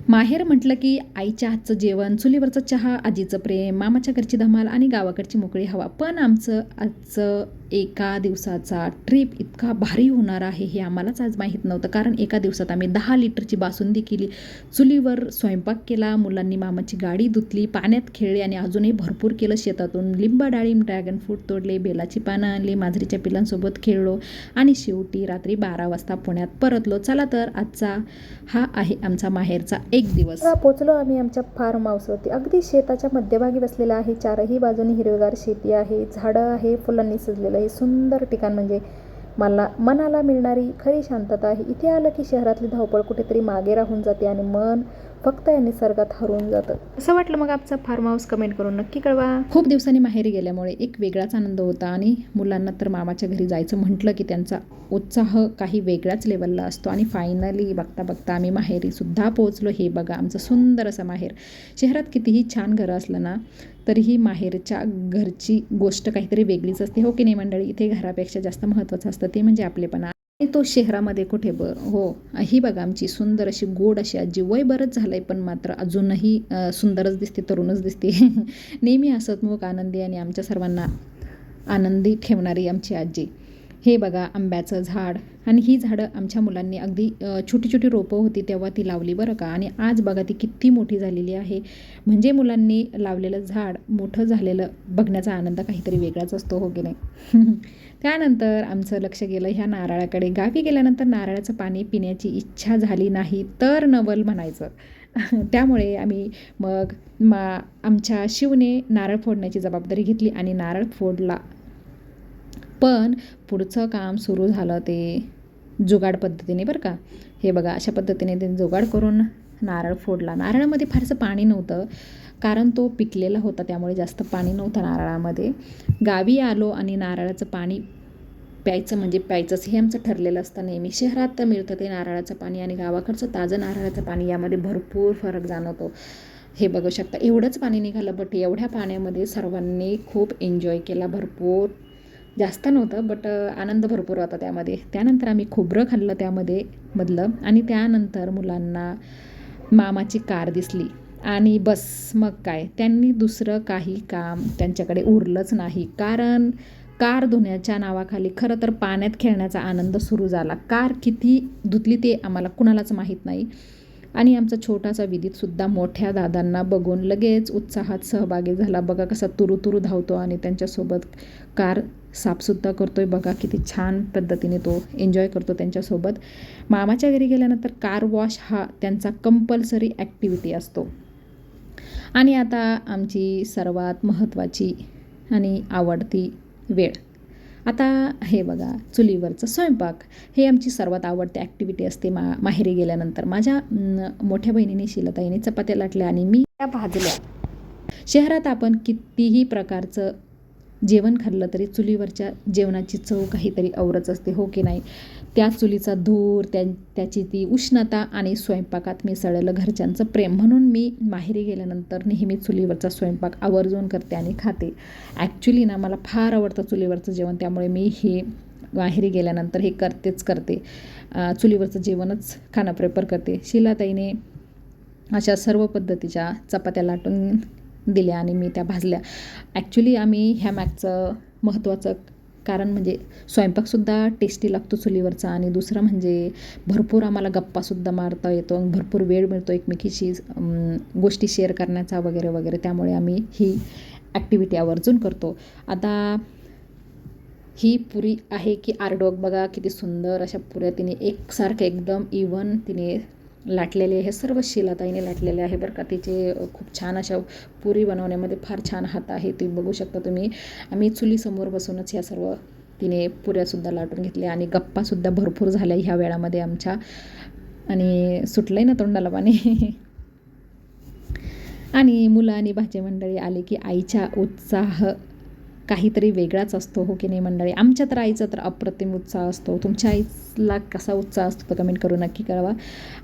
माहेर म्हटलं की आईच्या हातचं जेवण, चुलीवरचं चहा, आजीचं प्रेम, मामाच्या घरची धमाल आणि गावाकडची मोकळी हवा. पण आमचं आजचं एका दिवसाचा ट्रिप इतका भारी होणार आहे हे आम्हालाच आज माहीत नव्हतं. कारण एका दिवसात आम्ही 10 लिटरची बासुंदी केली, चुलीवर स्वयंपाक केला, मुलांनी मामाची गाडी धुतली, पाण्यात खेळले आणि अजूनही भरपूर केलं. शेतातून लिंबा, डाळिंब, ड्रॅगन फ्रूट तोडले, बेलाची पानं आणली, मांजरीच्या पिलांसोबत खेळलो आणि शेवटी रात्री 12 वाजता पुण्यात परतलो. चला तर आजचा हा आहे आमचा माहेरचा एक दिवस. पोचलो आम्ही आमच्या फार्म हाऊसवरती. अगदी शेताच्या मध्यभागी बसलेलं आहे. चारही बाजूनी हिरवेगार शेती आहे, झाडं आहे, फुलांनी सजलेलं हे सुंदर ठिकाण म्हणजे मनाला मिळणारी खरी शांतता आहे. इथे आलं की शहरातली धावपळ कुठेतरी मागे राहून जाते आणि मन फक्त या निसर्गात हरवून जातं. असं वाटलं मग आमचा फार्म हाऊस कमेंट करून नक्की कळवा. खूप दिवसांनी माहेरी गेल्यामुळे एक वेगळाच आनंद होता आणि मुलांना तर मामाच्या घरी जायचं म्हटलं की त्यांचा उत्साह काही वेगळ्याच लेवलला असतो. आणि फायनली बघता बघता आम्ही माहेरी सुद्धा पोहोचलो. हे बघा आमचं सुंदर असं माहेर. शहरात कितीही छान घरं असलं ना तरीही माहेरच्या घरची गोष्ट काहीतरी वेगळीच असते, हो की नाही मंडळी. इथे घरापेक्षा जास्त महत्त्वाचं असतं ते म्हणजे आपलेपणा. आणि तो शहरामध्ये कुठे हो. ही बघा आमची सुंदर अशी गोड अशी आजी. वय बरंच झालंय पण मात्र अजूनही सुंदरच दिसते, तरुणच दिसते. नेहमी हसतमुख, आनंदी आणि आमच्या सर्वांना आनंदी ठेवणारी आमची आजी. हे बघा आंब्याचं झाड. आणि ही झाडं आमच्या मुलांनी अगदी छोटी छोटी रोपं होती तेव्हा ती लावली बरं का. आणि आज बघा ती किती मोठी झालेली आहे. म्हणजे मुलांनी लावलेलं झाड मोठं झालेलं बघण्याचा आनंद काहीतरी वेगळाच असतो, हो की नाही. त्यानंतर आमचं लक्ष गेलं ह्या नारळाकडे. गावी गेल्यानंतर नारळाचं पाणी पिण्याची इच्छा झाली नाही तर नवल म्हणायचं. त्यामुळे आम्ही मग आमच्या शिवने नारळ फोडण्याची जबाबदारी घेतली आणि नारळ फोडला. पण पुढचं काम सुरू झालं ते जुगाड पद्धतीने बरं का. हे बघा अशा पद्धतीने ते जुगाड करून नारळ फोडला. नारळामध्ये फारसं पाणी नव्हतं कारण तो पिकलेला होता, त्यामुळे जास्त पाणी नव्हतं नारळामध्ये. गावी आलो आणि नारळाचं पाणी प्यायचं म्हणजे प्यायचंच हे आमचं ठरलेलं असतं नेहमी. शहरात तर मिळतं ते नारळाचं पाणी आणि गावाकडचं ताजं नारळाचं पाणी, यामध्ये भरपूर फरक जाणवतो. हे बघू शकता एवढंच पाणी निघालं, बट एवढ्या पाण्यामध्ये सर्वांनी खूप एन्जॉय केला. भरपूर जास्त नव्हतं बट आनंद भरपूर होता त्यामध्ये. त्यानंतर आम्ही खोबरं खाल्लं त्यामध्ये मधलं आणि त्यानंतर मुलांना मामाची कार दिसली आणि बस मग काय, त्यांनी दुसरं काही काम त्यांच्याकडे उरलंच नाही. कारण कार धुण्याच्या नावाखाली खरं तर पाण्यात खेळण्याचा आनंद सुरू झाला. कार किती धुतली ते आम्हाला कुणालाच माहीत नाही. आणि आमचा छोटासा विदितसुद्धा मोठ्या दादांना बघून लगेच उत्साहात सहभागी झाला. बघा कसा तुरू धावतो आणि त्यांच्यासोबत कार साफसुद्धा करतोय. बघा किती छान पद्धतीने तो एन्जॉय करतो त्यांच्यासोबत. मामाच्या घरी गेल्यानंतर कार वॉश हा त्यांचा कंपल्सरी ॲक्टिव्हिटी असतो. आणि आता आमची सर्वात महत्त्वाची आणि आवडती वेळ. आता हे बघा चुलीवरचं स्वयंपाक हे आमची सर्वात आवडती ॲक्टिव्हिटी असते माहेरी गेल्यानंतर. माझ्या मोठ्या बहिणीने शीलाताईने चपात्या लाटल्या आणि मी त्या भाजल्या. शहरात आपण कितीही प्रकारचं जेवण खाल्लं तरी चुलीवरच्या जेवणाची चव काहीतरी औरच असते, हो की नाही. त्या चुलीचा धूर, त्याची ती उष्णता आणि स्वयंपाकात मिसळलेलं घरच्यांचं प्रेम. म्हणून मी माहेरी गेल्यानंतर नेहमी चुलीवरचा स्वयंपाक आवर्जून करते आणि खाते. ॲक्च्युली ना मला फार आवडतं चुलीवरचं जेवण, त्यामुळे मी हे माहेरी गेल्यानंतर हे करते. चुलीवरचं जेवणच खाणं प्रेफर करते. शीलाताईने अशा सर्व पद्धतीच्या चपात्या लाटून दिल्या आणि मी त्या भाजल्या. ॲक्च्युली आम्ही ह्या मागचं महत्त्वाचं कारण म्हणजे स्वयंपाकसुद्धा टेस्टी लागतो चुलीवरचा आणि दुसरं म्हणजे भरपूर आम्हाला गप्पासुद्धा मारता येतो, भरपूर वेळ मिळतो एकमेकीशी गोष्टी शेअर करण्याचा वगैरे वगैरे. त्यामुळे आम्ही ही ॲक्टिव्हिटी आवर्जून करतो. आता ही पुरी आहे की आरडोग बघा किती सुंदर अशा पुऱ्या तिने एकसारख्या एकदम इव्हन तिने लाटलेले हे सर्व शीलाताईने लाटलेले आहे बरं का. तिचे खूप छान अशा पुरी बनवण्यामध्ये फार छान हात आहे, ते बघू शकता तुम्ही. आम्ही चुलीसमोर बसूनच ह्या सर्व तिने पुऱ्यासुद्धा लाटून घेतल्या आणि गप्पासुद्धा भरपूर झाल्या ह्या वेळामध्ये आमच्या. आणि सुटलंय ना तोंडाला पाणी. आणि मुलं आणि भाचे मंडळी आले की आईच्या उत्साह काहीतरी वेगळाच असतो, हो की नाही मंडळी. आमच्या तर आईचा तर अप्रतिम उत्साह असतो. तुमच्या आईला कसा उत्साह असतो तर कमेंट करून नक्की कळवा.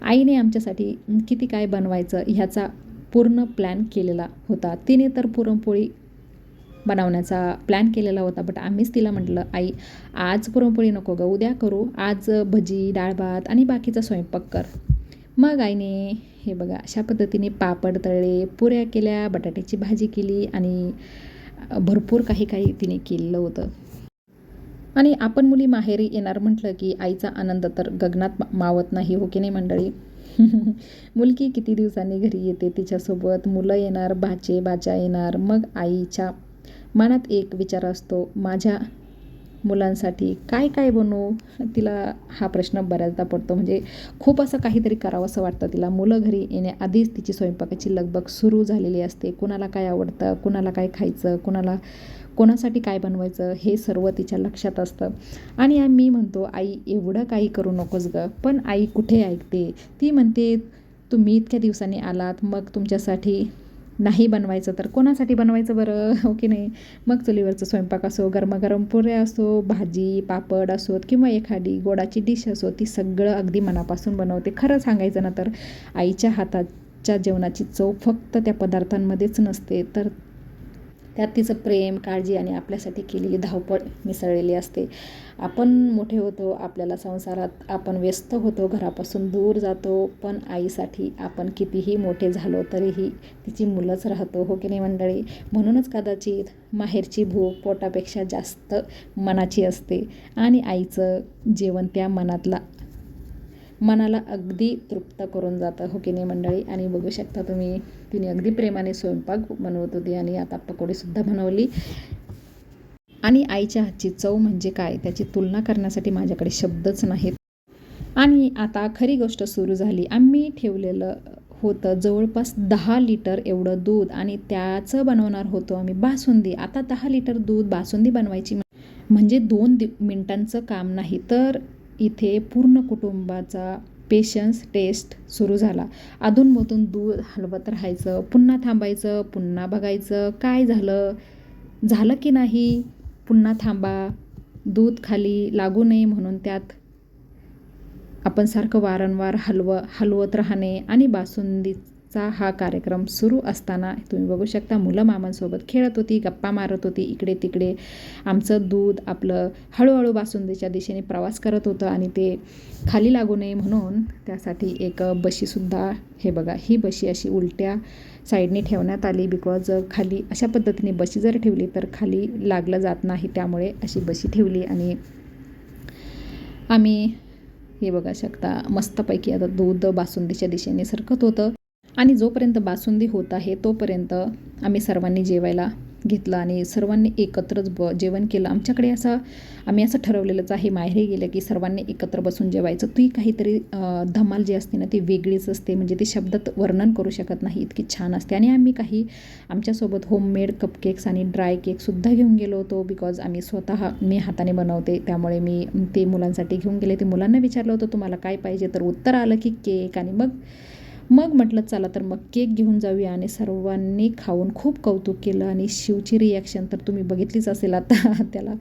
आईने आमच्यासाठी किती काय बनवायचं ह्याचा पूर्ण प्लॅन केलेला होता. तिने तर पुरणपोळी बनवण्याचा प्लॅन केलेला होता, बट आम्हीच तिला म्हटलं आई आज पुरणपोळी नको गं, उद्या करू, आज भजी, डाळ भात आणि बाकीचा स्वयंपाक कर. मग आईने हे बघा अशा पद्धतीने पापड तळले, पुऱ्या केल्या, बटाट्याची भाजी केली आणि भरपूर काही काही तिने केलेलं होतं. आणि आपण मुली माहेरी येणार म्हटलं की आईचा आनंद तर गगनात मावत नाही, हो की नाही मंडळी? मुलगी किती दिवसांनी घरी येते, तिच्यासोबत मुलं येणार, भाचे बाचा येणार. मग आईच्या मनात एक विचार असतो, माझ्या मुलांसाठी काय काय बनवू. तिला हा प्रश्न बऱ्याचदा पडतो. म्हणजे खूप असं काहीतरी करावंसं वाटतं तिला. मुलं घरी येण्याआधीच तिची स्वयंपाकाची लगबग सुरू झालेली असते. कुणाला काय आवडतं, कुणाला काय खायचं, कोणासाठी काय बनवायचं हे सर्व तिच्या लक्षात असतं. आणि मी म्हणतो, आई एवढं काही करू नकोस गं. पण आई कुठे ऐकते. ती म्हणते, तुम्ही इतक्या दिवसांनी आलात, मग तुमच्यासाठी नाही बनवायचं तर कोणासाठी बनवायचं बरं, हो की नाही? मग चुलीवरचं स्वयंपाक असो, गरमागरम पुऱ्या असो, भाजी पापड असोत किंवा एखादी गोडाची डिश असो, ती सगळं अगदी मनापासून बनवते. खरं सांगायचं ना तर आईच्या हाताच्या जेवणाची चव फक्त त्या पदार्थांमध्येच नसते, तर त्यात तिचं प्रेम, काळजी आणि आपल्यासाठी केलेली धावपळ मिसळलेली असते. आपण मोठे होतो, आपल्याला संसारात आपण व्यस्त होतो, घरापासून दूर जातो, पण आईसाठी आपण कितीही मोठे झालो तरीही तिची मुलंच राहतो, हो की नाही मंडळी? म्हणूनच कदाचित माहेरची भूक पोटापेक्षा जास्त मनाची असते आणि आईचं जेवण त्या मनाला अगदी तृप्त करून जातं, हो की नाही मंडळी? आणि बघू शकता तुम्ही, तिने अगदी प्रेमाने स्वयंपाक बनवत होती आणि आता पकोडीसुद्धा बनवली. आणि आईच्या हातची चव म्हणजे काय, त्याची तुलना करण्यासाठी माझ्याकडे शब्दच नाहीत. आणि आता खरी गोष्ट सुरू झाली. आम्ही ठेवलेलं होतं जवळपास 10 लिटर एवढं दूध आणि त्याचं बनवणार होतो आम्ही बासुंदी. आता 10 लिटर दूध बासुंदी बनवायची म्हणजे 2 मिनिटांचं काम नाही, तर इथे पूर्ण कुटुंबाचा पेशन्स टेस्ट सुरू झाला. अधूनमधून दूध हलवत राहायचं, पुन्हा थांबायचं, पुन्हा बघायचं काय झालं की नाही, पुन्हा थांबा, दूध खाली लागू नये म्हणून त्यात आपण सारखं वारंवार हलवत राहणे. आणि बासुंदीचा हा कार्यक्रम सुरू असताना तुम्ही बघू शकता, मुलं मामांसोबत खेळत होती, गप्पा मारत होती इकडे तिकडे. आमचं दूध आपलं हळूहळू बासुंदीच्या दिशेने प्रवास करत होतं आणि ते खाली लागू नये म्हणून त्यासाठी एक बशीसुद्धा, हे बघा, ही बशी अशी उलट्या साईडने ठेवण्यात आली, बिकॉज खाली अशा पद्धतीने बशी जर ठेवली तर खाली लागलं जात नाही, त्यामुळे अशी बशी ठेवली. आणि आम्ही हे बघा शकता, मस्तपैकी आता दूध बासुंदीच्या दिशेने सरकत होतं. आणि जोपर्यंत बासुंदी होत आहे तोपर्यंत आम्ही सर्वांनी जेवायला घेतलं आणि सर्वांनी एकत्रच जेवण केलं. आमच्याकडे आम्ही असं ठरवलेलंच आहे, माहेरी गेलं की सर्वांनी एकत्र बसून जेवायचं. ती काहीतरी धमाल जी असते ना ती वेगळीच असते, म्हणजे ती शब्दात वर्णन करू शकत नाही, इतकी छान असते. आणि आम्ही काही आमच्यासोबत होममेड कपकेक्स आणि ड्राय केकसुद्धा घेऊन गेलो होतो, बिकॉज मी हाताने बनवते, त्यामुळे मी ते मुलांसाठी घेऊन गेले. ते मुलांना विचारलं होतं तुम्हाला काय पाहिजे, तर उत्तर आलं की केक. आणि मग म्हटलं चला तर मग केक घेऊन जाऊया. आणि सर्वांनी खाऊन खूप कौतुक केलं आणि शिवची रिॲक्शन तर तुम्ही बघितलीच असेल आता. त्याला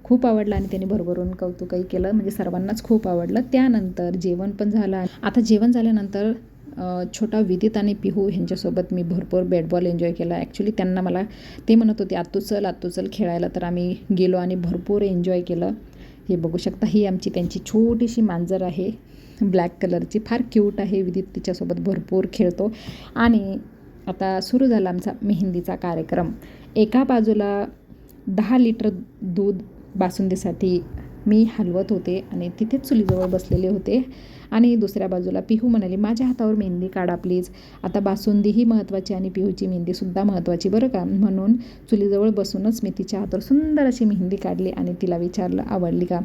खूप आवडलं आणि त्याने भरभरून कौतुकही केलं, म्हणजे सर्वांनाच खूप आवडलं. त्यानंतर जेवण पण झालं. आता जेवण झाल्यानंतर छोटा विदित आणि पिहू ह्यांच्यासोबत मी भरपूर बॅटबॉल एन्जॉय केला. ॲक्च्युली त्यांना मला ते म्हणत होते आत्तू चल खेळायला, तर आम्ही गेलो आणि भरपूर एन्जॉय केलं. हे बघू शकता, ही त्यांची छोटीशी मांजर आहे, ब्लॅक कलरची, फार क्यूट आहे. विदित तिच्यासोबत भरपूर खेळतो. आणि आता सुरू झाला आमचा मेहंदीचा कार्यक्रम. एका बाजूला 10 लिटर दूध बासुंदीसाठी मी हलवत होते आणि तिथेच चुलीजवळ बसलेले होते. आणि दुसऱ्या बाजूला पिहू म्हणाली, माझ्या हातावर मेहंदी काढा प्लीज. आता बासुंदीही महत्त्वाची आणि पिहूची मेहंदीसुद्धा महत्त्वाची बरं का. म्हणून चुलीजवळ बसूनच मी तिच्या हातावर सुंदर अशी मेहंदी काढली आणि तिला विचारलं आवडली का,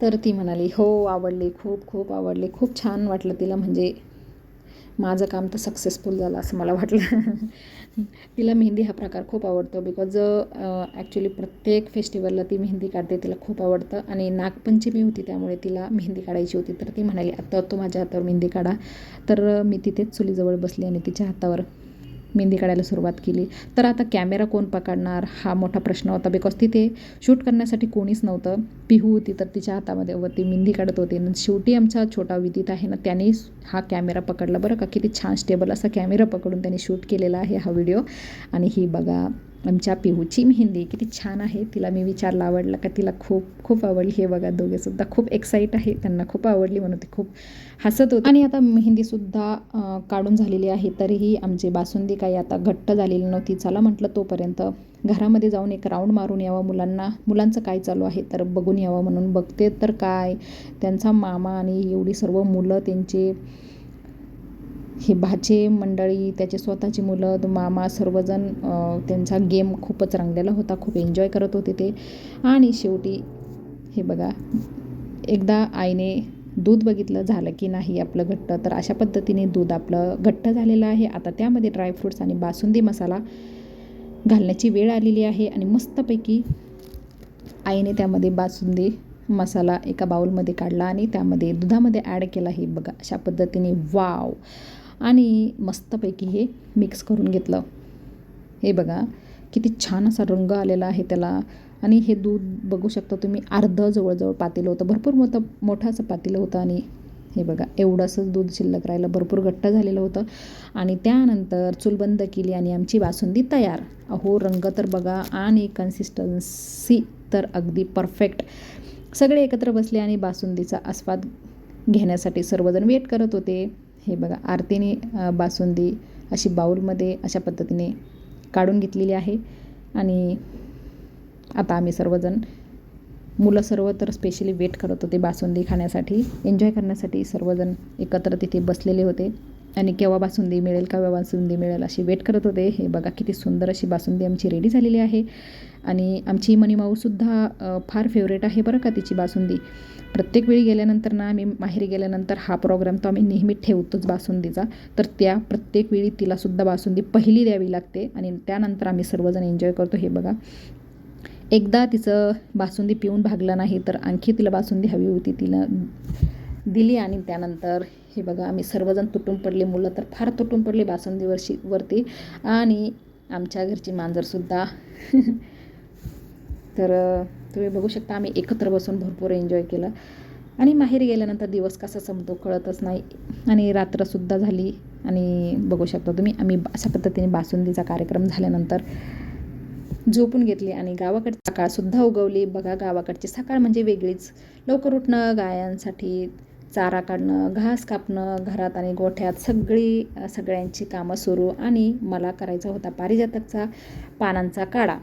तर ती म्हणाली हो आवडली, खूप आवडली. खूप छान वाटलं तिला, म्हणजे माझं काम तर सक्सेसफुल झालं असं मला वाटलं. तिला मेहंदी हा प्रकार खूप आवडतो, बिकॉज ॲक्च्युली प्रत्येक फेस्टिवलला ती मेहंदी काढते, तिला खूप आवडतं. आणि नागपंचमी होती त्यामुळे तिला मेहंदी काढायची होती, तर ती म्हणाली आता तो माझ्या हातावर मेहंदी काढा. तर मी तिथेच चुलीजवळ बसली आणि तिच्या हातावर मेहंदी काढायला सुरुवात केली. तर आता कॅमेरा कोण पकडणार हा मोठा प्रश्न होता, बिकॉज तिथे शूट करण्यासाठी कोणीच नव्हतं. पिहू होती तर तिच्या हातामध्ये वरती मेहंदी काढत होती. शेवटी आमचा छोटा विदित आहे ना, त्याने हा कॅमेरा पकडला बरं का. किती छान स्टेबल असा कॅमेरा पकडून त्याने शूट केलेला आहे हा व्हिडिओ. आणि ही बघा आमच्या पिहूची मेहंदी किती छान आहे. तिला मी विचारलं आवडलं का, तिला खूप खूप आवडली. हे बघा दोघेसुद्धा खूप एक्साईट आहे, त्यांना खूप आवडली म्हणून ते खूप हसत होते. आणि आता मेहंदीसुद्धा काढून झालेली आहे, तरीही आमची बासुंदी काही आता घट्ट झालेली नव्हती. चला म्हटलं तोपर्यंत घरामध्ये जाऊन एक राऊंड मारून यावं, मुलांचं काय चालू आहे तर बघून यावं म्हणून. बघते तर काय, त्यांचा मामा आणि एवढी सर्व मुलं, त्यांचे हे भाचे मंडळी, त्याचे स्वतःची मुलं, मामा, सर्वजण त्यांचा गेम खूपच रंगलेला होता. खूप एन्जॉय करत होते ते. आणि शेवटी हे बघा, एकदा आईने दूध बघितलं झालं की नाही आपलं घट्ट, तर अशा पद्धतीने दूध आपलं घट्ट झालेलं आहे. आता त्यामध्ये ड्रायफ्रूट्स आणि बासुंदी मसाला घालण्याची वेळ आलेली आहे. आणि मस्तपैकी आईने त्यामध्ये बासुंदी मसाला एका बाउलमध्ये काढला आणि त्यामध्ये दुधामध्ये ॲड केला. हे बघा अशा पद्धतीने, वाव. आणि मस्तपैकी हे मिक्स करून घेतलं. हे बघा किती छान असा रंग आलेला आहे त्याला. आणि हे दूध बघू शकता तुम्ही, अर्धं जवळजवळ पातेलं होतं, भरपूर मोठं असं पातेलं होतं. आणि हे बघा एवढंसं दूध शिल्लक राहिलं, भरपूर घट्ट झालेलं होतं. आणि त्यानंतर चूल बंद केली आणि आमची बासुंदी तयार. अहो रंग तर बघा आणि कन्सिस्टन्सी तर अगदी परफेक्ट. सगळे एकत्र बसले आणि बासुंदीचा आस्वाद घेण्यासाठी सर्वजण वेट करत होते. हे बघा आरतीने बासुंदी अशी बाऊलमध्ये अशा पद्धतीने काढून घेतलेली आहे. आणि आता आम्ही सर्वजण, मुलं सर्व तर स्पेशली वेट करत होते बासुंदी खाण्यासाठी, एन्जॉय करण्यासाठी. सर्वजण एकत्र तिथे बसलेले होते आणि केव्हा बासुंदी मिळेल, केव्हा बासुंदी मिळेल अशी वेट करत होते. हे बघा किती सुंदर अशी बासुंदी आमची रेडी झालेली आहे. आणि आमची मनीमाऊसुद्धा फार फेवरेट आहे बरं का तिची बासुंदी. प्रत्येक वेळी गेल्यानंतर ना, आम्ही माहेरी गेल्यानंतर हा प्रोग्राम तो आम्ही नेहमी ठेवतोच बासुंदीचा. तर त्या प्रत्येक वेळी तिलासुद्धा बासुंदी पहिली द्यावी लागते आणि त्यानंतर आम्ही सर्वजण एन्जॉय करतो. हे बघा एकदा तिचं बासुंदी पिऊन भागलं नाही, तर आणखी तिला बासुंदी हवी होती, तिला दिली. आणि त्यानंतर हे बघा आम्ही सर्वजण तुटून पडले, मुलं तर फार तुटून पडले बासुंदीवरती. आणि आमच्या घरची मांजरसुद्धा तर तुम्ही बघू शकता, आम्ही एकत्र बसून भरपूर एन्जॉय केलं. आणि माहेरी गेल्यानंतर दिवस कसा संपतो कळतच नाही. आणि रात्रसुद्धा झाली. आणि बघू शकता तुम्ही, आम्ही अशा पद्धतीने बासुंदीचा कार्यक्रम झाल्यानंतर झोपून घेतली. आणि गावाकडची सकाळसुद्धा उगवली. बघा गावाकडची सकाळ म्हणजे वेगळीच. लवकर उठणं, गायांसाठी चारा काढणं, घास कापणं, घरात आणि गोठ्यात सगळ्यांची कामं सुरू. आणि मला करायचा होता पारिजातकचा पानांचा काढा.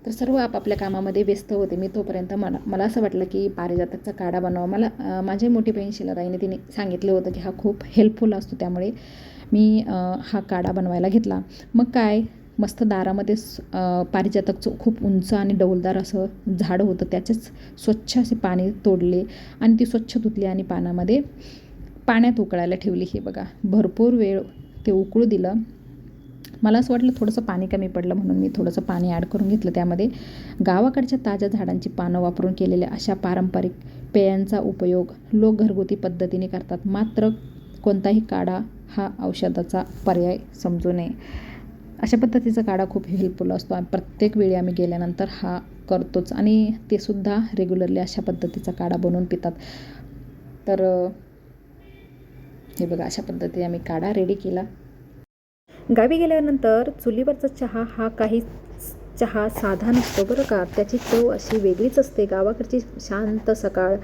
तर सर्व आपापल्या कामामध्ये व्यस्त होते. मी तोपर्यंत मला असं वाटलं की पारिजातकचा काढा बनवा. मला माझी मोठी बहीण शिलाताईने तिने सांगितलं होतं की हा खूप हेल्पफुल असतो, त्यामुळे मी हा काढा बनवायला घेतला. मग काय, मस्त दारामध्ये पारिजातकचं खूप उंच आणि डौलदार असं झाड होतं, त्याचेच स्वच्छ असे पाणी तोडले आणि ती स्वच्छ धुतली आणि पाण्यात उकळायला ठेवली. हे बघा भरपूर वेळ ते उकळू दिलं. मला असं वाटलं थोडंसं पाणी कमी पडलं, म्हणून मी थोडंसं पाणी ॲड करून घेतलं. त्यामध्ये गावाकडच्या ताज्या झाडांची पानं वापरून केलेल्या अशा पारंपरिक पेयांचा उपयोग लोक घरगुती पद्धतीने करतात. मात्र कोणताही काढा हा औषधाचा पर्याय समजू नये. अशा पद्धतीचा काढा खूप हेल्पफुल असतो. प्रत्येक वेळी आम्ही गेल्यानंतर हा करतोच आणि ते सुद्धा रेग्युलरली अशा पद्धतीचा काढा बनवून पितात. तर हे बघा अशा पद्धतीने आम्ही काढा रेडी केला. गावी गेल्यानंतर चुलीवरचा चहा हा काही चहा साधा नसतो बरं का, त्याची चव अशी वेगळीच असते. गावाकडची शांत सकाळ,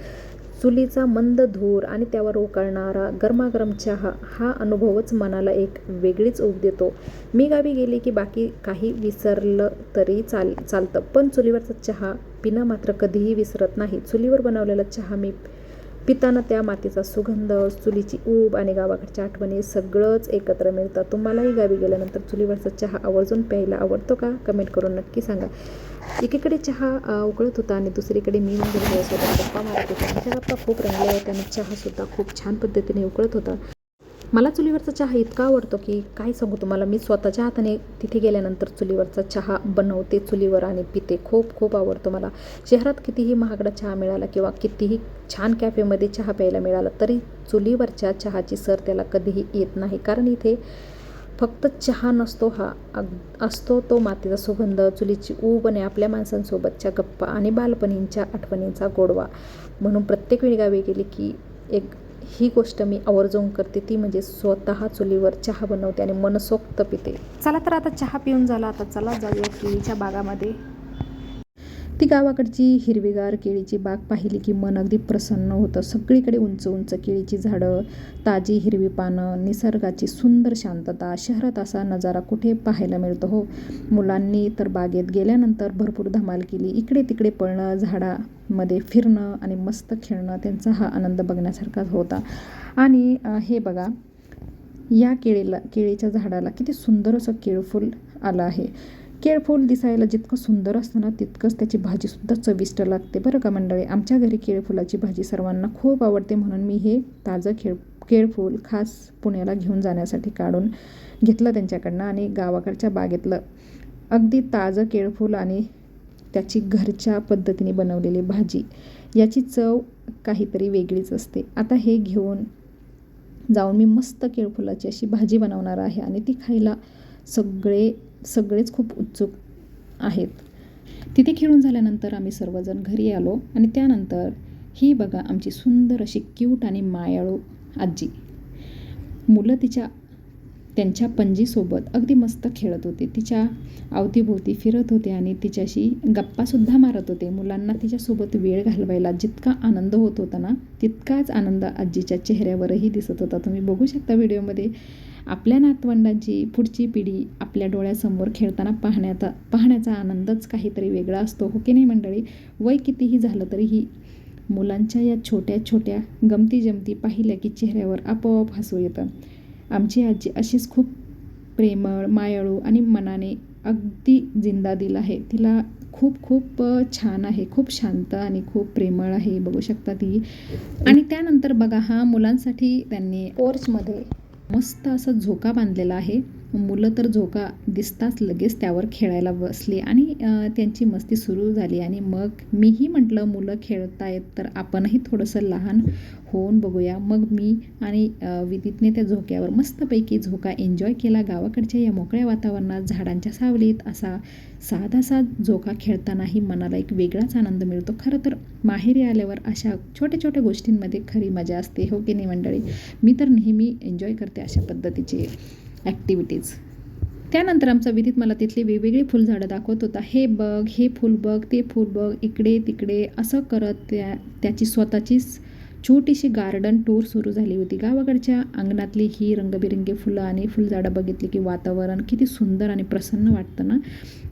चुलीचा मंद धूर आणि त्यावर उकळणारा गरमागरम चहा हा अनुभवच मनाला एक वेगळीच ऊब देतो. मी गावी गेली की बाकी काही विसरलं तरी चालतं, पण चुलीवरचा चहा पिणं मात्र कधीही विसरत नाही. चुलीवर बनवलेला चहा मी पिताना त्या मातीचा सुगंध, चुलीची ऊब आणि गावाकडच्या आठवणी सगळंच एकत्र मिळतं. तुम्हालाही गावी गेल्यानंतर चुलीवरचा चहा आवर्जून प्यायला आवडतो का? कमेंट करून नक्की सांगा. एकीकडे चहा उकळत होता आणि दुसरीकडे मी माझ्या सोबत गप्पा मारत होते. आमच्या गप्पा खूप रंगल्या होत्या आणि चहासुद्धा खूप छान पद्धतीने उकळत होता. मला चुलीवरचा चहा इतका आवडतो की काय सांगू तुम्हाला. मी स्वतःच्या हाताने तिथे गेल्यानंतर चुलीवरचा चहा बनवते चुलीवर आणि पिते. खूप खूप आवडतो मला. शहरात कितीही महागडा चहा मिळाला किंवा कितीही छान कॅफेमध्ये चहा प्यायला मिळाला तरी चुलीवरच्या चहाची सर त्याला कधीही येत नाही. कारण इथे फक्त चहा नसतो, असतो तो मातीचा सुगंध, चुलीची ऊब आणि आपल्या माणसांसोबतच्या गप्पा आणि बालपणींच्या आठवणींचा गोडवा. म्हणून प्रत्येक वेळी गावी गेली की ही गोष्ट मी आवर्जून करते, ती म्हणजे स्वतः चुलीवर चहा बनवते आणि मनसोक्त पिते. चला तर आता चहा पिऊन झाला, आता चला जाऊया केळीच्या बागामध्ये. ती गावाकडची हिरवीगार केळीची बाग पाहिली की मन अगदी प्रसन्न होतं. सगळीकडे उंच उंच केळीची झाडं, ताजी हिरवी पानं, निसर्गाची सुंदर शांतता. शहरात असा नजारा कुठे पाहायला मिळतो हो. मुलांनी तर बागेत गेल्यानंतर भरपूर धमाल केली. इकडे तिकडे पळणं, झाडामध्ये फिरणं आणि मस्त खेळणं, त्यांचा हा आनंद बघण्यासारखाच होता. आणि हे बघा, या केळीच्या झाडाला किती सुंदर असं केळफूल आलं आहे. केळफूल दिसायला जितकं सुंदर असतं ना, तितकंच त्याची भाजीसुद्धा चविष्ट लागते बरं का मंडळी. आमच्या घरी केळफुलाची भाजी सर्वांना खूप आवडते, म्हणून मी हे ताजं केळफूल खास पुण्याला घेऊन जाण्यासाठी काढून घेतलं त्यांच्याकडनं. आणि गावाकडच्या बागेतलं अगदी ताजं केळफूल आणि त्याची घरच्या पद्धतीने बनवलेली भाजी, याची चव काहीतरी वेगळीच असते. आता हे घेऊन जाऊन मी मस्त केळफुलाची अशी भाजी बनवणार आहे आणि ती खायला सगळेच खूप उत्सुक आहेत. तिथे खेळून झाल्यानंतर आम्ही सर्वजण घरी आलो आणि त्यानंतर ही बघा आमची सुंदर अशी क्यूट आणि मायाळू आजी. मुलं त्यांच्या पणजीसोबत अगदी मस्त खेळत होते, तिच्या अवतीभोवती फिरत होते आणि तिच्याशी गप्पासुद्धा मारत होते. मुलांना तिच्यासोबत वेळ घालवायला जितका आनंद होत होता ना, तितकाच आनंद आजीच्या चेहऱ्यावरही दिसत होता. तुम्ही बघू शकता व्हिडिओमध्ये. आपल्या नातवंडांची पुढची पिढी आपल्या डोळ्यासमोर खेळताना पाहण्याचा आनंदच काहीतरी वेगळा असतो, हो की नाही मंडळी. वय कितीही झालं तरीही मुलांच्या या छोट्या छोट्या गमती जमती पाहिल्या की चेहऱ्यावर आपोआप हसू येतं. आमची आजी अशीच खूप प्रेमळ, मायाळू आणि मनाने अगदी जिंदादिल आहे. तिला खूप छान आहे, खूप शांत आणि खूप प्रेमळ आहे, बघू शकता ती. आणि त्यानंतर बघा, हा मुलांसाठी त्यांनी पोर्चमध्ये मस्त असा झोका बांधलेला आहे. मुलं तर झोका दिसताच लगेच त्यावर खेळायला बसली आणि त्यांची मस्ती सुरू झाली. आणि मग मीही म्हटलं, मुलं खेळतायत तर आपणही थोडंसं लहान होऊन बघूया. मग मी आणि विदितने त्या झोक्यावर मस्तपैकी झोका एन्जॉय केला. गावाकडच्या या मोकळ्या वातावरणात, झाडांच्या सावलीत असा साधासा झोका खेळतानाही मनाला एक वेगळाच आनंद मिळतो. खरं तर माहेरी आल्यावर अशा छोट्या छोट्या गोष्टींमध्ये खरी मजा असते, हो की नाही मंडळी. मी तर नेहमी एन्जॉय करते अशा पद्धतीचे ॲक्टिव्हिटीज. त्यानंतर आमचा विदित मला तिथली वेगवेगळी फुलझाडं दाखवत होता. हे बघ, हे फूल बघ, ते फूल बघ, इकडे तिकडे असं करत त्याची स्वतःचीच छोटीशी गार्डन टूर सुरू झाली होती. गावाकडच्या अंगणातली ही रंगबिरंगी फुलं आणि फुलझाडं बघितली की वातावरण किती सुंदर आणि प्रसन्न वाटतं ना.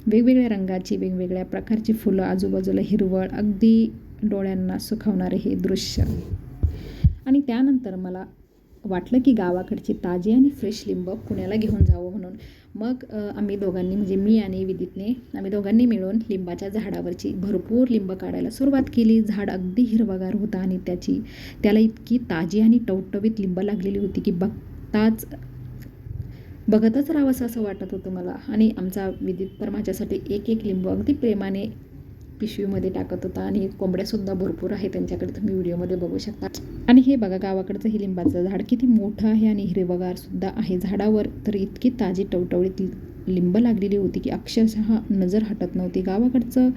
वेगवेगळ्या रंगाची, वेगवेगळ्या प्रकारची फुलं, आजूबाजूला हिरवळ, अगदी डोळ्यांना सुखावणारे हे दृश्य. आणि त्यानंतर मला वाटलं की गावाकडची ताजी आणि फ्रेश लिंब पुण्याला घेऊन जावं म्हणून. मग आम्ही दोघांनी, म्हणजे मी आणि विदितने, आम्ही दोघांनी मिळून लिंबाच्या झाडावरची भरपूर लिंब काढायला सुरुवात केली. झाड अगदी हिरवगार होतं आणि त्याला इतकी ताजी आणि टवटवीत लिंब लागलेली होती की बघतच राहावंसं असं वाटत होतं मला. आणि आमचा विदित तर माझ्यासाठी एक लिंब अगदी प्रेमाने पिशवीमध्ये टाकत होता. आणि कोंबड्यासुद्धा भरपूर आहे त्यांच्याकडे, तुम्ही व्हिडिओमध्ये बघू शकता. आणि हे बघा, गावाकडचं हे लिंबाचं झाड किती मोठं आहे आणि हिरवगार सुद्धा आहे. झाडावर तर इतकी ताजी टवटवीत लिंब लागलेली होती की अक्षरशः नजर हटत नव्हती. गावाकडचं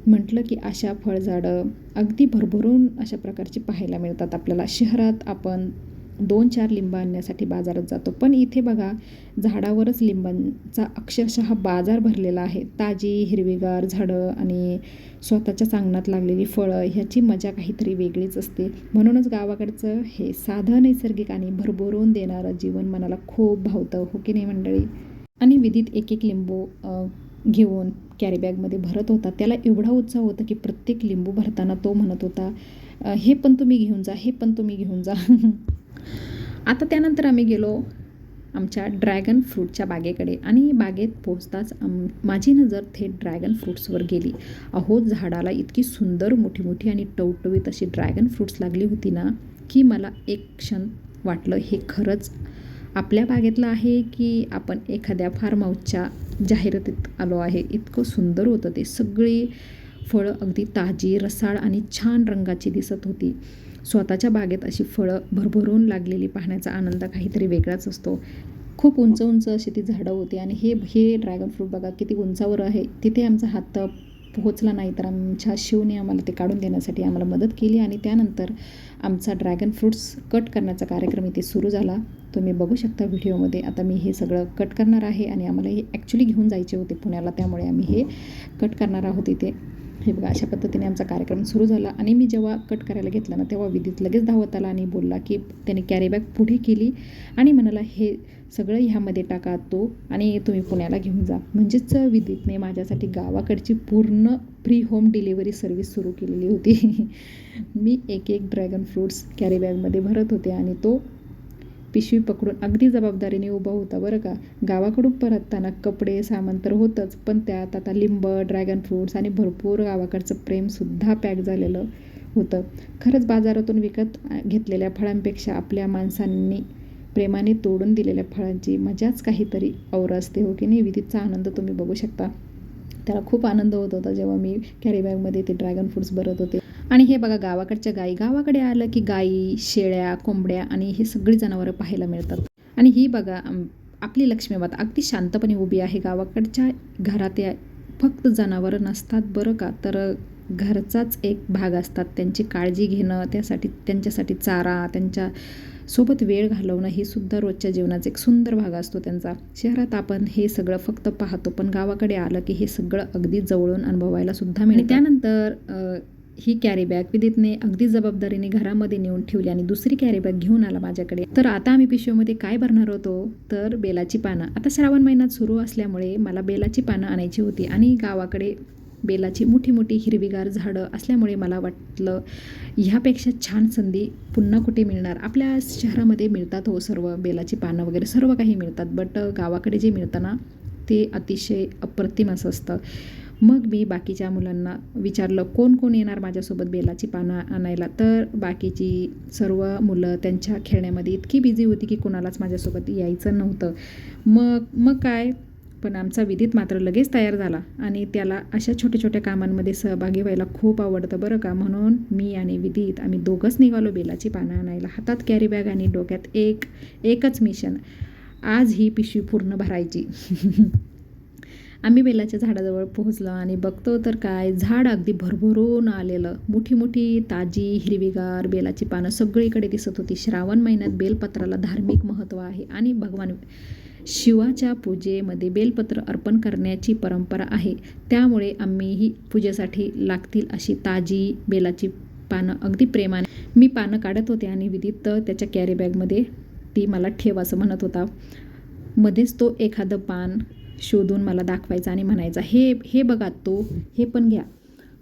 म्हटलं की अशा फळझाडं अगदी भरभरून अशा प्रकारची पाहायला मिळतात आपल्याला. शहरात आपण 2-4 लिंब आणण्यासाठी बाजारात जातो, पण इथे बघा झाडावरच लिंबांचा अक्षरशः बाजार भरलेला आहे. ताजी हिरवीगार झाडं आणि स्वतःच्याच अंगणात लागलेली फळं, ह्याची मजा काहीतरी वेगळीच असते. म्हणूनच गावाकडचं हे साधं, नैसर्गिक आणि भरभरून देणारं जीवन मनाला खूप भावतं, हो की नाही मंडळी. आणि विदित एक लिंबू घेऊन कॅरीबॅगमध्ये भरत होता. त्याला एवढा उत्साह होता की प्रत्येक लिंबू भरताना तो म्हणत होता, हे पण तुम्ही घेऊन जा, हे पण तुम्ही घेऊन जा. आता त्यानंतर आम्ही गेलो आमच्या ड्रॅगन फ्रूटच्या बागेकडे आणि बागेत पोहोचताच माझी नजर थेट ड्रॅगन फ्रूट्सवर गेली. अहो, झाडाला इतकी सुंदर मोठी आणि टवटवीत अशी ड्रॅगन फ्रूट्स लागली होती ना की मला एक क्षण वाटलं, हे खरंच आपल्या बागेतलं आहे की आपण एखाद्या फार्म हाऊसच्या जाहिरातीत आलो आहे. इतकं सुंदर होतं ते. सगळी फळं अगदी ताजी, रसाळ आणि छान रंगाची दिसत होती. स्वतःच्या बागेत अशी फळं भरभरून लागलेली पाहण्याचा आनंद काहीतरी वेगळाच असतो. खूप उंच अशी ती झाडं होती आणि हे ड्रॅगन फ्रूट बघा किती उंचावर आहे. तिथे आमचा हात पोहोचला नाही तर आमच्या शिवने आम्हाला ते काढून देण्यासाठी आम्हाला मदत केली आणि त्यानंतर आमचा ड्रॅगन फ्रूट्स कट करण्याचा कार्यक्रम इथे सुरू झाला. तुम्ही बघू शकता व्हिडिओमध्ये. आता मी हे सगळं कट करणार आहे आणि आम्हाला हे ॲक्च्युली घेऊन जायचे होते पुण्याला, त्यामुळे आम्ही हे कट करणार आहोत इथे. हे बघा, अशा पद्धतीने आमचा कार्यक्रम सुरू झाला आणि मी जेव्हा कट करायला घेतला ना तेव्हा विदित लगेच धावत आला आणि बोलला की त्याने कॅरी बॅग पुढे केली आणि म्हणाला हे सगळं ह्यामध्ये टाका तो आणि तुम्ही पुण्याला घेऊन जा. म्हणजेच विदितने माझ्यासाठी गावाकडची पूर्ण फ्री होम डिलिव्हरी सर्व्हिस सुरू केलेली होती. मी एक ड्रॅगन फ्रूट्स कॅरी बॅगमध्ये भरत होते आणि तो पिशवी पकडून अगदी जबाबदारीने उभा होता बरं का. गावाकडून परतताना कपडे सामान तर होतंच, पण त्यात आता लिंब, ड्रॅगन फ्रूट्स आणि भरपूर गावाकडचं प्रेमसुद्धा पॅक झालेलं होतं. खरंच बाजारातून विकत घेतलेल्या फळांपेक्षा आपल्या माणसांनी प्रेमाने तोडून दिलेल्या फळांची मजाच काहीतरी और असते, हो की नाही. विदितचा आनंद तुम्ही बघू शकता. त्याला खूप आनंद होत होता जेव्हा मी कॅरी बॅगमध्ये ते ड्रॅगन फ्रूट्स भरत होते. आणि हे बघा, गावाकडच्या गायी, गावाकडे आलं की गायी, शेळ्या, कोंबड्या आणि हे सगळी जनावरं पाहायला मिळतात. आणि ही बघा आपली लक्ष्मी माता अगदी शांतपणे उभी आहे. गावाकडच्या घरात फक्त जनावरं नसतात बरं का, तर घरचाच एक भाग असतात. त्यांची काळजी घेणं, त्यांच्यासाठी चारा, त्यांच्यासोबत वेळ घालवणं हे सुद्धा रोजच्या जीवनाचा एक सुंदर भाग असतो त्यांचा. शहरात आपण हे सगळं फक्त पाहतो, पण गावाकडे आलं की हे सगळं अगदी जवळून अनुभवायला सुद्धा मिळतं. त्यानंतर ही कॅरी बॅग विदितने अगदी जबाबदारीने घरामध्ये नेऊन ठेवली आणि दुसरी कॅरी बॅग घेऊन आला माझ्याकडे. तर आता आम्ही पिशवीमध्ये काय भरणार होतो तर बेलाची पानं. आता श्रावण महिन्यात सुरू असल्यामुळे मला बेलाची पानं आणायची होती आणि गावाकडे बेलाची मोठी हिरवीगार झाडं असल्यामुळे मला वाटलं ह्यापेक्षा छान संधी पुन्हा कुठे मिळणार. आपल्या शहरामध्ये मिळतात हो सर्व, बेलाची पानं वगैरे सर्व काही मिळतात, बट गावाकडे जे मिळतं ना ते अतिशय अप्रतिम असं असतं. मग मी बाकीच्या मुलांना विचारलं कोण कोण येणार माझ्यासोबत बेलाची पानं आणायला. तर बाकीची सर्व मुलं त्यांच्या खेळण्यामध्ये इतकी बिझी होती की कोणालाच माझ्यासोबत यायचं नव्हतं. मग काय, पण आमचा विदित मात्र लगेच तयार झाला आणि त्याला अशा छोट्या कामांमध्ये सहभागी व्हायला खूप आवडतं बरं का. म्हणून मी आणि विदित आम्ही दोघंच निघालो बेलाची पानं आणायला. हातात कॅरी बॅग आणि डोक्यात एकच मिशन, आज ही पिशवी पूर्ण भरायची. आम्ही बेलाच्या झाडाजवळ पोहोचलो आणि बघतो तर काय, झाड अगदी भरभरून आलेलं. मोठी ताजी हिरवीगार बेलाची पानं सगळीकडे दिसत होती. श्रावण महिन्यात बेलपत्राला धार्मिक महत्त्व आहे आणि भगवान शिवाच्या पूजेमध्ये बेलपत्र अर्पण करण्याची परंपरा आहे. त्यामुळे आम्हीही पूजेसाठी लागतील अशी ताजी बेलाची पानं अगदी प्रेमाने मी पानं काढत होते आणि विदित त्याच्या कॅरी बॅगमध्ये ती मला ठेव असं म्हणत होता. मध्येच तो एखादं पान शोधून मला दाखवायचा आणि म्हणायचा हे बघा, तो हे पण घ्या.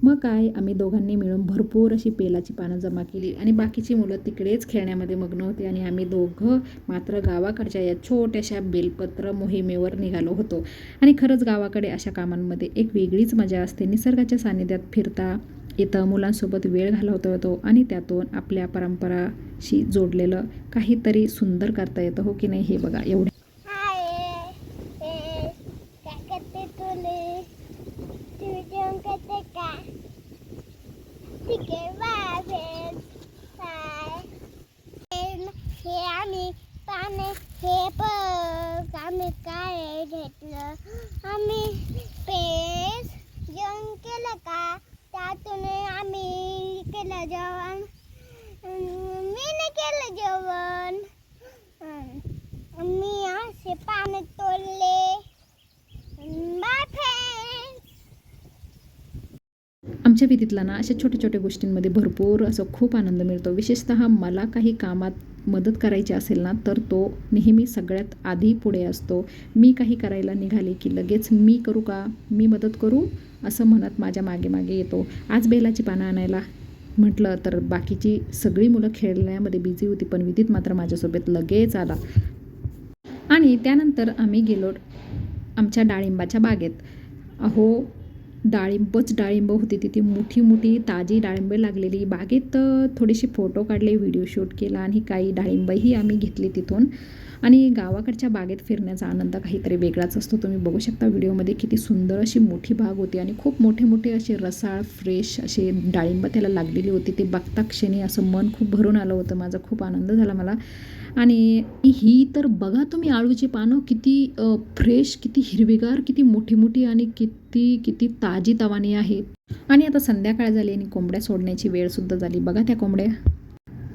मग काय, आम्ही दोघांनी मिळून भरपूर अशी बेलाची पानं जमा केली आणि बाकीची मुलं तिकडेच खेळण्यामध्ये मग्न होते आणि आम्ही दोघं मात्र गावाकडच्या या छोट्याशा बेलपत्र मोहिमेवर निघालो होतो. आणि खरंच गावाकडे अशा कामांमध्ये एक वेगळीच मजा असते. निसर्गाच्या सानिध्यात फिरता येतं, मुलांसोबत वेळ घालवता येतो आणि त्यातून आपल्या परंपराशी जोडलेलं काहीतरी सुंदर करता येतं, हो की नाही. हे बघा, एवढे हे आम्ही पाने हे बघ आम्ही काय घेतलं, आम्ही पेज जेवण केलं का, त्यातून आम्ही केलं जेवण, मी नाही केलं जेवण, मी असे पाने तोडले. Bye friends. आमच्या विदितला ना अशा छोट्या गोष्टींमध्ये भरपूर असं खूप आनंद मिळतो. विशेषतः मला काही कामात मदत करायची असेल ना तर तो नेहमी सगळ्यात आधी पुढे असतो. मी काही करायला निघाले की लगेच मी करू का, मी मदत करू असं म्हणत माझ्या मागे येतो. आज बेलाची पानं आणायला म्हटलं तर बाकीची सगळी मुलं खेळण्यामध्ये बिझी होती, पण विदित मात्र माझ्यासोबत लगेच आला. आणि त्यानंतर आम्ही गेलो आमच्या डाळिंबाच्या बागेत. अहो, डाळिंब होती तिथे, मोठी ताजी डाळिंबे लागलेली. बागेत थोडेसे फोटो काढले, व्हिडिओ शूट केला आणि काही डाळिंबही आम्ही घेतली तिथून. आणि गावाकडच्या बागेत फिरण्याचा आनंद काहीतरी वेगळाच असतो. तुम्ही बघू शकता व्हिडिओमध्ये किती सुंदर अशी मोठी बाग होती आणि खूप मोठे असे रसाळ फ्रेश असे डाळिंब त्याला लागलेली होती. ते बघता क्षणी असं मन खूप भरून आलं होतं माझं. खूप आनंद झाला मला. आणि ही तर बघा तुम्ही आळूची पानं किती फ्रेश, किती हिरवीगार, किती मोठी मोठी आणि किती किती ताजी तवानी आहेत. आणि आता संध्याकाळ झाली आणि कोंबड्या सोडण्याची वेळसुद्धा झाली. बघा त्या कोंबड्या,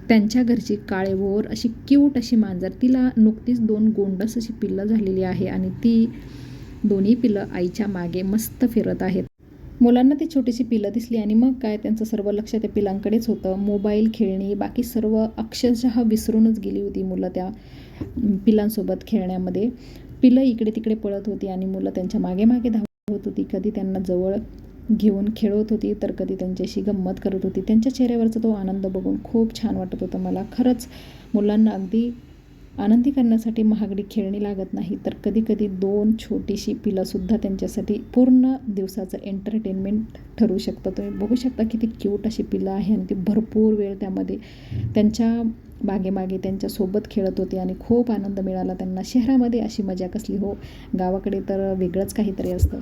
त्यांच्या घरची काळेभोर अशी क्यूट अशी मांजर, तिला नुकतीच 2 गोंडस अशी पिल्लं झालेली आहे आणि ती दोन्ही पिल्लं आईच्या मागे मस्त फिरत आहेत. मुलांना ती छोटीशी पिल्लं दिसली आणि मग काय, त्यांचं सर्व लक्ष त्या पिलांकडेच होतं. मोबाईल, खेळणी, बाकी सर्व अक्षरशः विसरूनच गेली होती मुलं त्या पिलांसोबत खेळण्यामध्ये. पिलं इकडे तिकडे पळत होती आणि मुलं त्यांच्या मागे मागे धावत होती. कधी त्यांना जवळ घेऊन खेळत होती, तर कधी त्यांच्याशी गंमत करत होती. त्यांच्या चेहऱ्यावरचा तो आनंद बघून खूप छान वाटत होतं मला. खरंच मुलांना अगदी आनंदी करण्यासाठी महागडी खेळणी लागत नाही, तर कधी कधी 2 छोटीशी पिलंसुद्धा त्यांच्यासाठी पूर्ण दिवसाचं एंटरटेनमेंट ठरू शकतं. तुम्ही बघू शकता किती क्यूट अशी पिलं आहे आणि ती भरपूर वेळ त्यामध्ये त्यांच्या मागे त्यांच्यासोबत खेळत होते आणि खूप आनंद मिळाला त्यांना. शहरामध्ये अशी मजा कसली हो, गावाकडे तर वेगळंच काहीतरी असतं.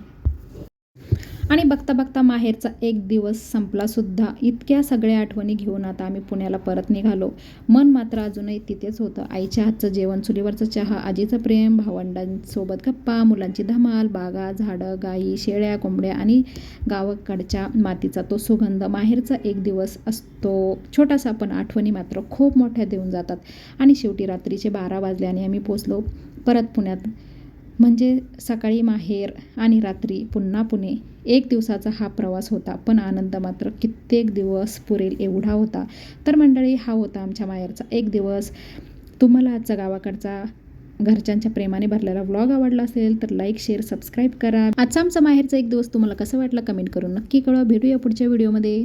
आणि बघता बघता माहेरचा एक दिवस संपलासुद्धा. इतक्या सगळ्या आठवणी घेऊन आता आम्ही पुण्याला परत निघालो. मन मात्र अजूनही तिथेच होतं. आईच्या हातचं जेवण, चुलीवरचा चहा, आजीचं प्रेम, भावंडांसोबत गप्पा, मुलांची धमाल, बागा, झाडं, गाई, शेळ्या, कोंबड्या आणि गावाकडच्या मातीचा तो सुगंध. माहेरचा एक दिवस असतो छोटासा, पण आठवणी मात्र खूप मोठ्या देऊन जातात. आणि शेवटी रात्रीचे 12 वाजले आणि आम्ही पोचलो परत पुण्यात. म्हणजे सकाळी माहेर आणि रात्री पुन्हा पुणे. एक दिवसाचा हा प्रवास होता, पण आनंद मात्र कित्येक दिवस पुरेल एवढा होता. तर मंडळी, हा होता आमच्या माहेरचा एक दिवस. तुम्हाला आजचा गावाकडचा घरच्यांच्या प्रेमाने भरलेला व्लॉग आवडला असेल तर लाईक, शेअर, सबस्क्राईब करा. आजचा आमचा माहेरचा एक दिवस तुम्हाला कसं वाटलं कमेंट करून नक्की कळवा. भेटूया पुढच्या व्हिडिओमध्ये.